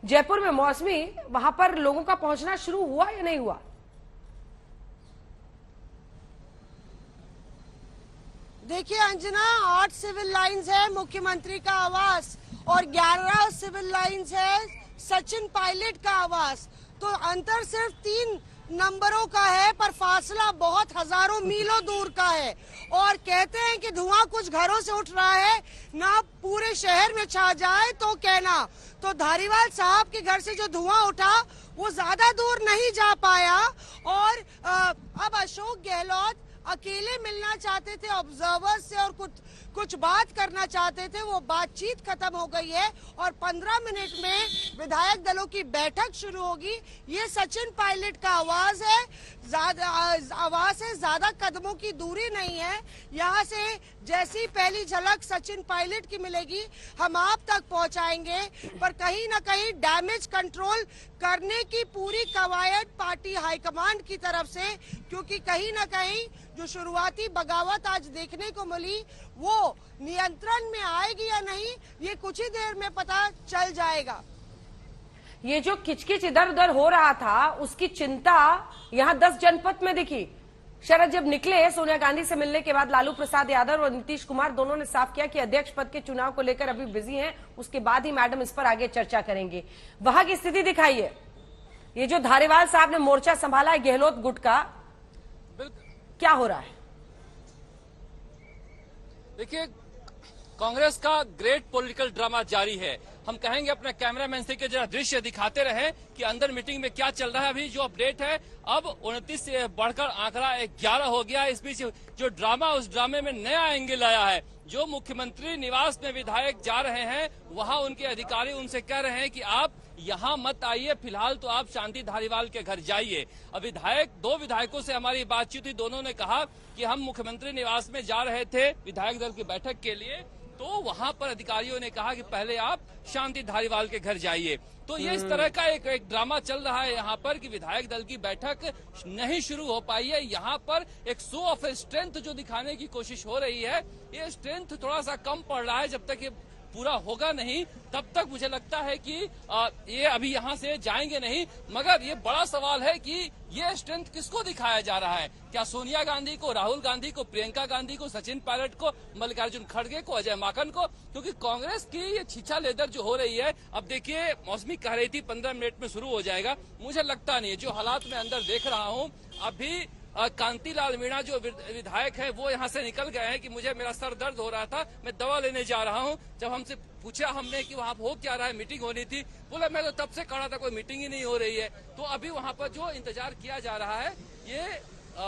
जयपुर में मौसमी, वहां पर लोगों का पहुंचना शुरू हुआ या नहीं हुआ? देखिए अंजना, 8 सिविल लाइंस है मुख्यमंत्री का आवास और 11 सिविल लाइंस है सचिन पायलट का आवास। तो अंतर सिर्फ 3 नंबरों का है, पर फासला बहुत हजारों मीलों दूर का है। और कहते हैं कि धुआं कुछ घरों से उठ रहा है, ना पूरे शहर में छा जाए तो कहना। तो धारीवाल साहब के घर से जो धुआं उठा वो ज्यादा दूर नहीं जा पाया। और अब अशोक गहलोत अकेले मिलना चाहते थे ऑब्जर्वर्स से और कुछ बात करना चाहते थे, वो बातचीत खत्म हो गई है और 15 मिनट में विधायक दलों की बैठक शुरू होगी। ये सचिन पायलट का आवाज है, ज्यादा कदमों की दूरी नहीं है। यहाँ से जैसी पहली झलक सचिन पायलट की मिलेगी हम आप तक पहुंचाएंगे। पर कहीं ना कहीं डैमेज कंट्रोल करने की पूरी कवायद पार्टी हाईकमांड की तरफ से, क्योंकि कहीं ना कहीं जो शुरुआती बगावत आज देखने को मिली वो नियंत्रण में आएगी या नहीं, ये कुछ ही देर में पता चल जाएगा। ये जो किचकिच इधर उधर हो रहा था उसकी चिंता यहाँ 10 जनपद में दिखी। शरद जब निकले सोनिया गांधी से मिलने के बाद लालू प्रसाद यादव और नीतीश कुमार दोनों ने साफ किया कि अध्यक्ष पद के चुनाव को लेकर अभी बिजी हैं, उसके बाद ही मैडम इस पर आगे चर्चा करेंगे। वहां की स्थिति दिखाइए। ये जो धारीवाल साहब ने मोर्चा संभाला है गहलोत गुट का, क्या हो रहा है? देखिए, कांग्रेस का ग्रेट पॉलिटिकल ड्रामा जारी है। हम कहेंगे अपने कैमरामैन से कि जरा दृश्य दिखाते रहे कि अंदर मीटिंग में क्या चल रहा है। अभी जो अपडेट है, अब 29 से बढ़कर आंकड़ा 11 हो गया। इस बीच जो ड्रामा, उस ड्रामे में नया एंगल आया है। जो मुख्यमंत्री निवास में विधायक जा रहे हैं, वहां उनके अधिकारी उनसे कह रहे हैं कि आप यहाँ मत आइए, फिलहाल तो आप शांति धारीवाल के घर जाइए। अब दो विधायकों से हमारी बातचीत हुई, दोनों ने कहा कि हम मुख्यमंत्री निवास में जा रहे थे विधायक दल की बैठक के लिए, तो वहां पर अधिकारियों ने कहा कि पहले आप शांति धारीवाल के घर जाइए। तो ये इस तरह का एक ड्रामा चल रहा है यहाँ पर कि विधायक दल की बैठक नहीं शुरू हो पाई है। यहाँ पर एक शो ऑफ स्ट्रेंथ जो दिखाने की कोशिश हो रही है, ये स्ट्रेंथ थोड़ा सा कम पड़ रहा है। जब तक ये पूरा होगा नहीं तब तक मुझे लगता है कि ये अभी यहाँ से जाएंगे नहीं। मगर ये बड़ा सवाल है कि ये स्ट्रेंथ किसको दिखाया जा रहा है? क्या सोनिया गांधी को, राहुल गांधी को, प्रियंका गांधी को, सचिन पायलट को, मल्लिकार्जुन खड़गे को, अजय माकन को? क्योंकि कांग्रेस की ये छीछा लेदर जो हो रही है, अब देखिए मौसमी कह रही थी 15 मिनट में शुरू हो जाएगा, मुझे लगता नहीं है। जो हालात मैं अंदर देख रहा हूँ, अभी कांतिलाल मीणा जो विधायक है वो यहाँ से निकल गए हैं कि मुझे मेरा सर दर्द हो रहा था, मैं दवा लेने जा रहा हूँ। जब हमसे पूछा हमने कि वहाँ हो क्या रहा है, मीटिंग होनी थी, बोला मैं तो तब से खड़ा था, कोई मीटिंग ही नहीं हो रही है। तो अभी वहाँ पर जो इंतजार किया जा रहा है, ये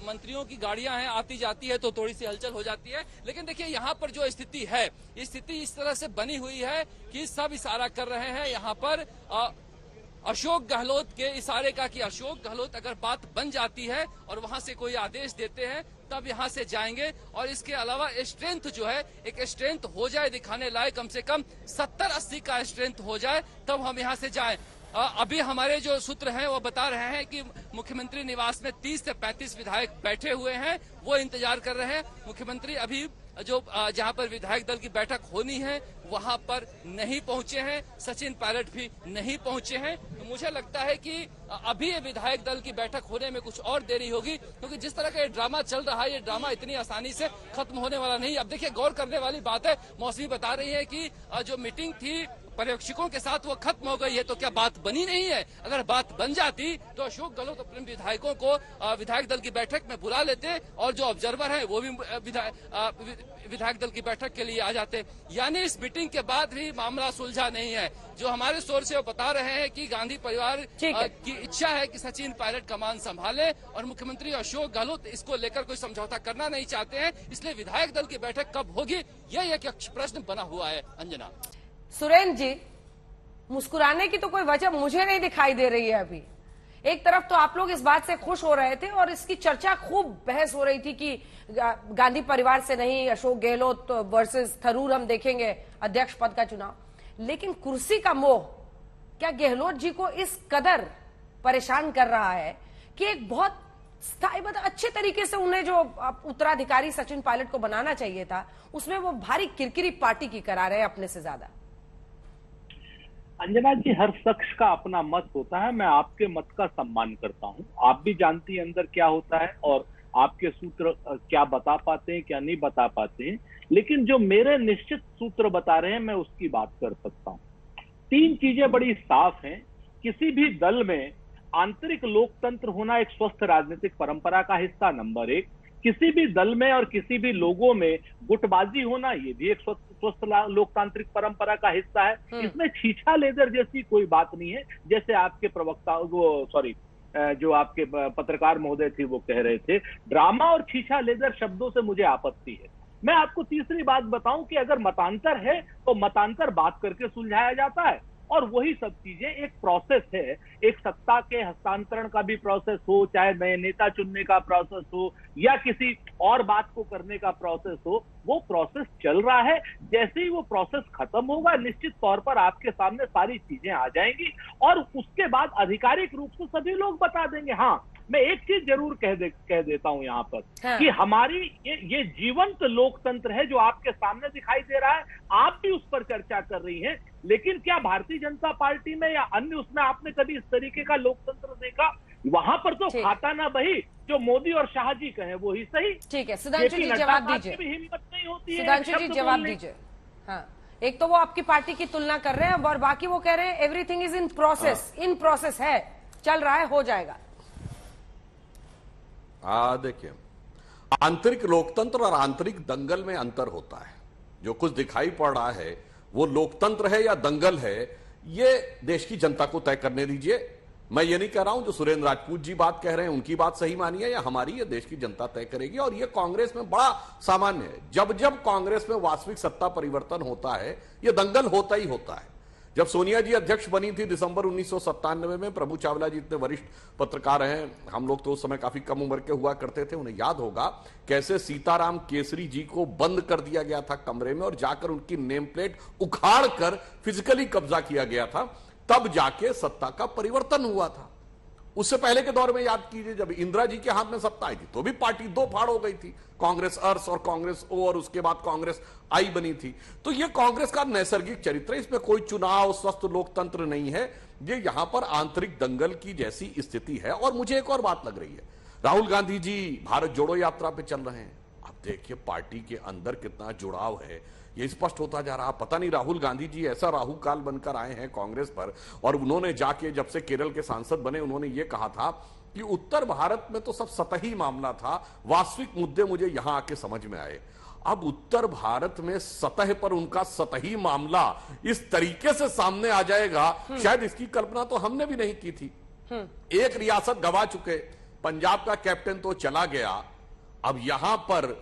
मंत्रियों की गाड़ियां हैं, आती जाती है तो थोड़ी सी हलचल हो जाती है। लेकिन देखिए यहाँ पर जो स्थिति है, ये स्थिति इस तरह से बनी हुई है कि सब इशारा कर रहे हैं यहाँ पर अशोक गहलोत के इशारे का कि अशोक गहलोत अगर बात बन जाती है और वहां से कोई आदेश देते हैं तब यहाँ से जाएंगे। और इसके अलावा स्ट्रेंथ जो है, एक स्ट्रेंथ हो जाए दिखाने लायक, कम से कम 70-80 का स्ट्रेंथ हो जाए तब हम यहाँ से जाएं। अभी हमारे जो सूत्र हैं वो बता रहे हैं कि मुख्यमंत्री निवास में 30 से 35 विधायक बैठे हुए हैं, वो इंतजार कर रहे हैं। मुख्यमंत्री अभी जो जहां पर विधायक दल की बैठक होनी है वहां पर नहीं पहुंचे हैं, सचिन पायलट भी नहीं पहुंचे हैं। तो मुझे लगता है कि अभी ये विधायक दल की बैठक होने में कुछ और देरी होगी, क्योंकि जिस तरह का ये ड्रामा चल रहा है, ये ड्रामा इतनी आसानी से खत्म होने वाला नहीं। अब देखिए, गौर करने वाली बात है, मौसमी बता रही है कि जो मीटिंग थी पर्यवेक्षकों के साथ वो खत्म हो गई है। तो क्या बात बनी नहीं है? अगर बात बन जाती तो अशोक गहलोत अपने विधायकों को विधायक दल की बैठक में बुला लेते और जो ऑब्जर्वर हैं वो भी विधायक दल की बैठक के लिए आ जाते। यानी इस मीटिंग के बाद भी मामला सुलझा नहीं है। जो हमारे सोर्स है वो बता रहे हैं कि गांधी परिवार की इच्छा है कि सचिन पायलट कमान संभाले और मुख्यमंत्री अशोक गहलोत इसको लेकर कोई समझौता करना नहीं चाहते हैं। इसलिए विधायक दल की बैठक कब होगी, यह एक प्रश्न बना हुआ है। अंजना, सुरेंद्र जी, मुस्कुराने की तो कोई वजह मुझे नहीं दिखाई दे रही है। अभी एक तरफ तो आप लोग इस बात से खुश हो रहे थे और इसकी चर्चा खूब बहस हो रही थी कि गांधी परिवार से नहीं, अशोक गहलोत वर्सेस थरूर हम देखेंगे अध्यक्ष पद का चुनाव। लेकिन कुर्सी का मोह क्या गहलोत जी को इस कदर परेशान कर रहा है कि एक बहुत स्थायीबद्ध अच्छे तरीके से उन्हें जो उत्तराधिकारी सचिन पायलट को बनाना चाहिए था, उसमें वो भारी किरकिरी पार्टी की करा रहे हैं अपने से ज्यादा। अंजना जी, हर शख्स का अपना मत होता है। मैं आपके मत का सम्मान करता हूं। आप भी जानती हैं अंदर क्या होता है और आपके सूत्र क्या बता पाते हैं, क्या नहीं बता पाते हैं। लेकिन जो मेरे निश्चित सूत्र बता रहे हैं, मैं उसकी बात कर सकता हूं। तीन चीजें बड़ी साफ हैं। किसी भी दल में आंतरिक लोकतंत्र होना एक स्वस्थ राजनीतिक परंपरा का हिस्सा नंबर एक। किसी भी दल में और किसी भी लोगों में गुटबाजी होना, ये भी एक स्वस्थ लोकतांत्रिक परंपरा का हिस्सा है। इसमें छीछा लेदर जैसी कोई बात नहीं है। जैसे आपके प्रवक्ता जो आपके पत्रकार महोदय थे वो कह रहे थे, ड्रामा और छीछा लेदर शब्दों से मुझे आपत्ति है। मैं आपको तीसरी बात बताऊं कि अगर मतांतर है तो मतांतर बात करके सुलझाया जाता है, और वही सब चीजें एक प्रोसेस है। एक सत्ता के हस्तांतरण का भी प्रोसेस हो, चाहे नए नेता चुनने का प्रोसेस हो या किसी और बात को करने का प्रोसेस हो, वो प्रोसेस चल रहा है। जैसे ही वो प्रोसेस खत्म होगा, निश्चित तौर पर आपके सामने सारी चीजें आ जाएंगी और उसके बाद आधिकारिक रूप से सभी लोग बता देंगे। हाँ, मैं एक चीज जरूर कह देता हूं यहां पर कि हमारी ये जीवंत लोकतंत्र है जो आपके सामने दिखाई दे रहा है। आप भी उस पर चर्चा कर रही हैं, लेकिन क्या भारतीय जनता पार्टी में या अन्य उसमें आपने कभी इस तरीके का लोकतंत्र देखा? वहां पर तो खाता ना बही जो मोदी और शाह जी कहें वो ही सही। ठीक है, सुधांशु जी जवाब दीजिए। हिम्मत नहीं होती है। सुधांशु जी जवाब दीजिए। हाँ, एक तो वो आपकी पार्टी की तुलना कर रहे हैं और बाकी वो कह रहे हैं everything is in process. In process है, चल रहा है, हो जाएगा। देखिए, आंतरिक लोकतंत्र और आंतरिक दंगल में अंतर होता है। जो कुछ दिखाई पड़ रहा है वो लोकतंत्र है या दंगल है, ये देश की जनता को तय करने दीजिए। मैं ये नहीं कह रहा हूं जो सुरेंद्र राजपूत जी बात कह रहे हैं उनकी बात सही मानिए या हमारी, ये देश की जनता तय करेगी। और ये कांग्रेस में बड़ा सामान्य है। जब जब कांग्रेस में वास्तविक सत्ता परिवर्तन होता है, ये दंगल होता ही होता है। जब सोनिया जी अध्यक्ष बनी थी दिसंबर 1997 में, प्रभु चावला जी इतने वरिष्ठ पत्रकार हैं, हम लोग तो उस समय काफी कम उम्र के हुआ करते थे, उन्हें याद होगा कैसे सीताराम केसरी जी को बंद कर दिया गया था कमरे में और जाकर उनकी नेम प्लेट उखाड़ कर फिजिकली कब्जा किया गया था। तब जाके सत्ता का परिवर्तन हुआ था। उससे पहले के दौर में याद कीजिए, जब इंदिरा जी के हाथ में सत्ता आई थी तो भी पार्टी दो फाड़ हो गई थी, कांग्रेस अर्स और कांग्रेस ओ, और उसके बाद कांग्रेस आई बनी थी। तो ये कांग्रेस का नैसर्गिक चरित्र है, इसमें कोई चुनाव स्वस्थ लोकतंत्र नहीं है। ये यहां पर आंतरिक दंगल की जैसी स्थिति है। और मुझे एक और बात लग रही है, राहुल गांधी जी भारत जोड़ो यात्रा पे चल रहे हैं। अब देखिए पार्टी के अंदर कितना जुड़ाव है, ये स्पष्ट होता जा रहा। पता नहीं राहुल गांधी जी ऐसा राहु काल बनकर आए हैं कांग्रेस पर, और उन्होंने जाके जब से केरल के सांसद बने उन्होंने ये कहा था कि उत्तर भारत में तो सब सतही मामला था, वास्तविक मुद्दे मुझे यहां आके समझ में आए। अब उत्तर भारत में सतह पर उनका सतही मामला इस तरीके से सामने आ जाएगा, शायद इसकी कल्पना तो हमने भी नहीं की थी। एक रियासत गवा चुके, पंजाब का कैप्टन तो चला गया, अब यहां पर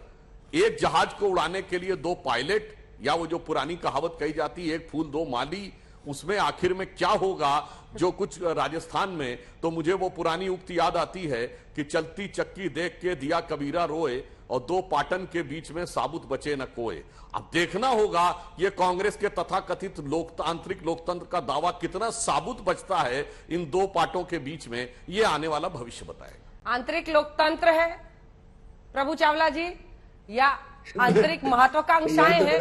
एक जहाज को उड़ाने के लिए दो पायलट, या वो जो पुरानी कहावत कही जाती है एक फूल दो माली, उसमें आखिर में क्या होगा जो कुछ राजस्थान में, तो मुझे वो पुरानी उक्ति याद आती है कि चलती चक्की देख के दिया कबीरा रोए और दो पाटन के बीच में साबुत बचे न कोए। अब देखना होगा ये कांग्रेस के तथाकथित लोकतांत्रिक लोकतंत्र का दावा कितना साबुत बचता है इन दो पाटों के बीच में, ये आने वाला भविष्य बताएगा। आंतरिक लोकतंत्र है प्रभु चावला जी या आंतरिक महत्वाकांक्षाएं हैं?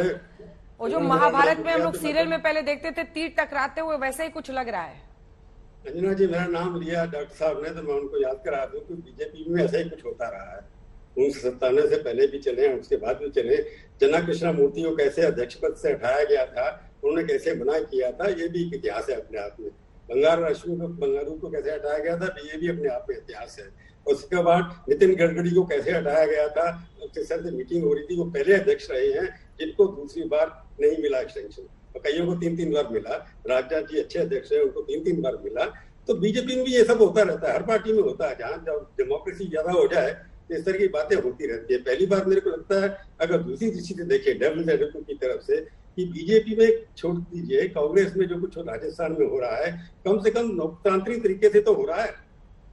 वो जो महाभारत में हम लोग सीरियल में पहले देखते थे तीर टकराते हुए, वैसे ही कुछ लग रहा है। अंजना जी, मेरा नाम लिया डॉक्टर साहब ने, तो मैं उनको याद करा दूं कि बीजेपी में ऐसा ही कुछ होता रहा है। उस सत्ताने से पहले भी चले, उसके बाद भी चले। जना कृष्णा मूर्ति को कैसे अध्यक्ष पद से हटाया गया था, उन्होंने कैसे मना किया था, ये भी एक इतिहास है अपने आप में। बंगारू को कैसे हटाया गया था, ये भी अपने आप में इतिहास है। उसके बाद नितिन गडकरी को कैसे हटाया गया था, से मीटिंग हो रही थी, वो पहले अध्यक्ष रहे हैं जिनको दूसरी बार नहीं मिला एक्सटेंशन, और कईयों को 3-3 बार मिला। राजनाथ जी अच्छे अध्यक्ष है, उनको 3-3 बार मिला। तो बीजेपी में भी ये सब होता रहता है, हर पार्टी में होता है। जहाँ जब डेमोक्रेसी ज्यादा हो जाए तो इस तरह की बातें होती रहती है। पहली बार मेरे को लगता है, अगर दूसरी दृष्टि से देखें डेवलपमेंट की तरफ से, कि बीजेपी में छोड़ दीजिए, कांग्रेस में जो कुछ राजस्थान में हो रहा है, कम से कम लोकतांत्रिक तरीके से तो हो रहा है।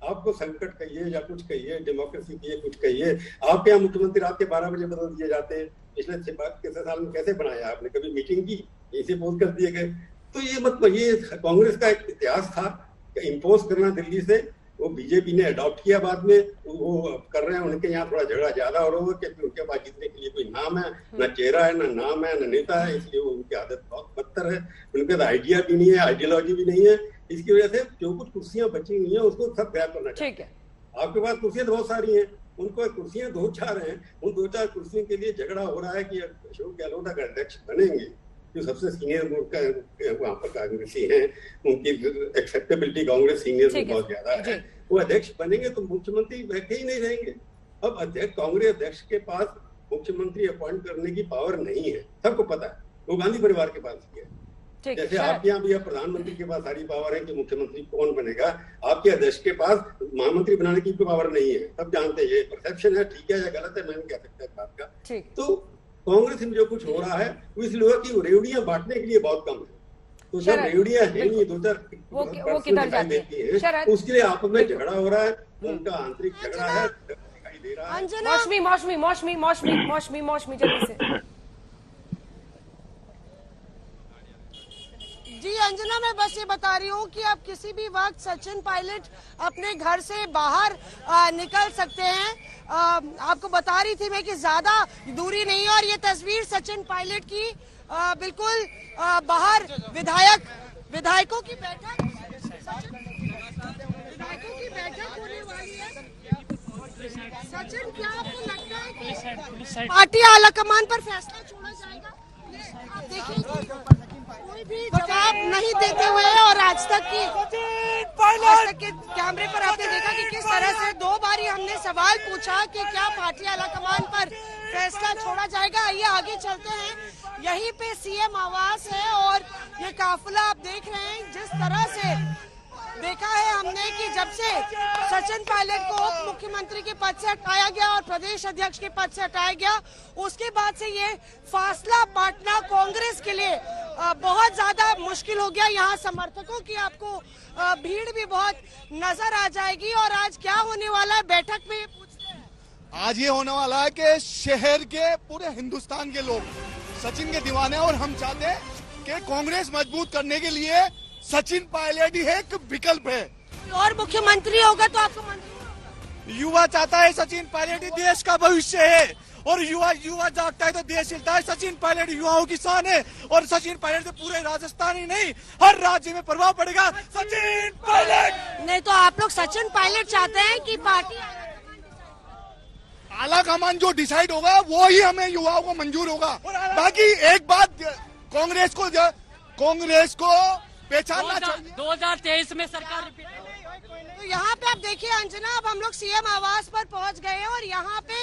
आपको संकट कहिए या कुछ कहिए, डेमोक्रेसी कहिए, कुछ कहिए, आपके यहाँ मुख्यमंत्री रात के 12 बजे बदल दिए जाते हैं। पिछले 6 साल में कैसे बनाया आपने, कभी मीटिंग की, ऐसे पोस्ट कर दिए गए। तो ये मतलब ये कांग्रेस का एक इतिहास था, इम्पोज करना दिल्ली से, वो बीजेपी ने अडॉप्ट किया बाद में, वो कर रहे हैं। उनके यहाँ थोड़ा झगड़ा ज्यादा हो रहा है क्योंकि उनके पास जीतने के लिए कोई नाम है, ना चेहरा है, ना नाम है, ना नेता है, इसलिए उनकी आदत बहुत बदतर है। उनके पास आइडिया भी नहीं है, आइडियोलॉजी भी नहीं है। इसकी वजह से जो कुछ कुर्सियां बची हुई हैं उसको सब ग्रैब करना चाहिए। आपके पास कुर्सियां बहुत सारी हैं, उनको कुर्सियां 2-4 हैं, उन 2-4 कुर्सियों के लिए झगड़ा हो रहा है कि अशोक गहलोत अगर अध्यक्ष बनेंगे, जो सबसे सीनियर वहाँ पर कांग्रेसी हैं, उनकी एक्सेप्टेबिलिटी कांग्रेस सीनियर में बहुत ज्यादा है, वो अध्यक्ष बनेंगे तो मुख्यमंत्री बैठे ही नहीं रहेंगे। अब अध्यक्ष, कांग्रेस अध्यक्ष के पास मुख्यमंत्री अपॉइंट करने की पावर नहीं है, सबको पता है, वो गांधी परिवार के पास ही है। जैसे आपके यहाँ भी प्रधानमंत्री के पास सारी पावर है कि मुख्यमंत्री कौन बनेगा, आपके अध्यक्ष के पास महामंत्री बनाने की पावर नहीं है। सब जानते हैं, ये परसेप्शन है, ठीक है या गलत है मैं नहीं कह सकता इस बात का। तो कांग्रेस में जो कुछ हो रहा है वो इसलिए हुआ कि रेवड़ियां बांटने के लिए बहुत कम है। तो जब रेवड़ियां है नहीं, 2-4 वो किधर जाती है, उसके लिए आप में झगड़ा हो रहा है, उनका आंतरिक झगड़ा है, दिखाई दे रहा है। मौसमी जल्दी से। जी अंजना, मैं बस ये बता रही हूँ कि आप किसी भी वक्त सचिन पायलट अपने घर से बाहर निकल सकते हैं। आपको बता रही थी मैं कि ज्यादा दूरी नहीं है, और ये तस्वीर सचिन पायलट की बिल्कुल बाहर विधायकों की बैठक होने वाली है। सचिन, क्या आपको लगता है कि पार्टी आलाकमान पर फैसला छोड़ा जाएगा? आप देखिए कोई भी जवाब नहीं देते हुए, और आज तक के कैमरे पर आपने देखा कि किस तरह से 2 बारी हमने सवाल पूछा कि क्या पार्टी आलाकमान पर फैसला छोड़ा जाएगा। आइए आगे चलते हैं। यहीं पे सीएम आवास है और ये काफिला आप देख रहे हैं। जिस तरह से देखा है हमने कि जब से सचिन पायलट को उप मुख्यमंत्री के पद से हटाया गया और प्रदेश अध्यक्ष के पद से हटाया गया, उसके बाद से ये फासला बांटना कांग्रेस के लिए बहुत ज्यादा मुश्किल हो गया। यहाँ समर्थकों की आपको भीड़ भी बहुत नजर आ जाएगी। और आज क्या होने वाला है बैठक में, पूछते हैं। आज ये होने वाला है कि शहर के पूरे हिंदुस्तान के लोग सचिन के दीवाने, और हम चाहते हैं कि कांग्रेस मजबूत करने के लिए सचिन पायलट ही एक विकल्प है। और मुख्यमंत्री होगा तो आपको मंजूर? युवा चाहता है सचिन पायलट ही देश का भविष्य है, और युवा जागता है तो देश हिलता है। सचिन पायलट युवाओं की शान है, और सचिन पायलट से पूरे राजस्थान ही नहीं हर राज्य में प्रभाव पड़ेगा। सचिन पायलट नहीं तो आप लोग सचिन पायलट चाहते हैं कि पार्टी आला कमान जो डिसाइड होगा वो ही हमें युवाओं को मंजूर होगा। बाकी एक बात, कांग्रेस को पहचानना चाहिए। 2023 में सरकार। तो यहाँ पे आप देखिए अंजना, अब हम लोग सीएम आवास पर पहुँच गए हैं, और यहाँ पे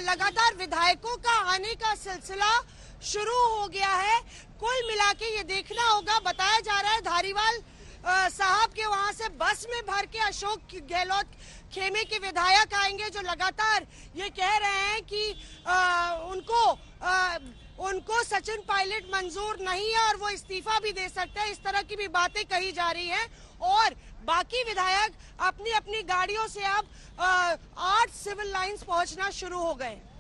लगातार विधायकों का आने का सिलसिला शुरू हो गया है। कुल मिला के ये देखना होगा, बताया जा रहा है धारीवाल साहब के वहाँ से बस में भर के अशोक गहलोत खेमे के विधायक आएंगे, जो लगातार ये कह रहे हैं कि उनको सचिन पायलट मंजूर नहीं है और वो इस्तीफा भी दे सकते हैं। इस तरह की भी बातें कही जा रही हैं। और बाकी विधायक अपनी अपनी गाड़ियों से अब 8 सिविल लाइंस पहुंचना शुरू हो गए।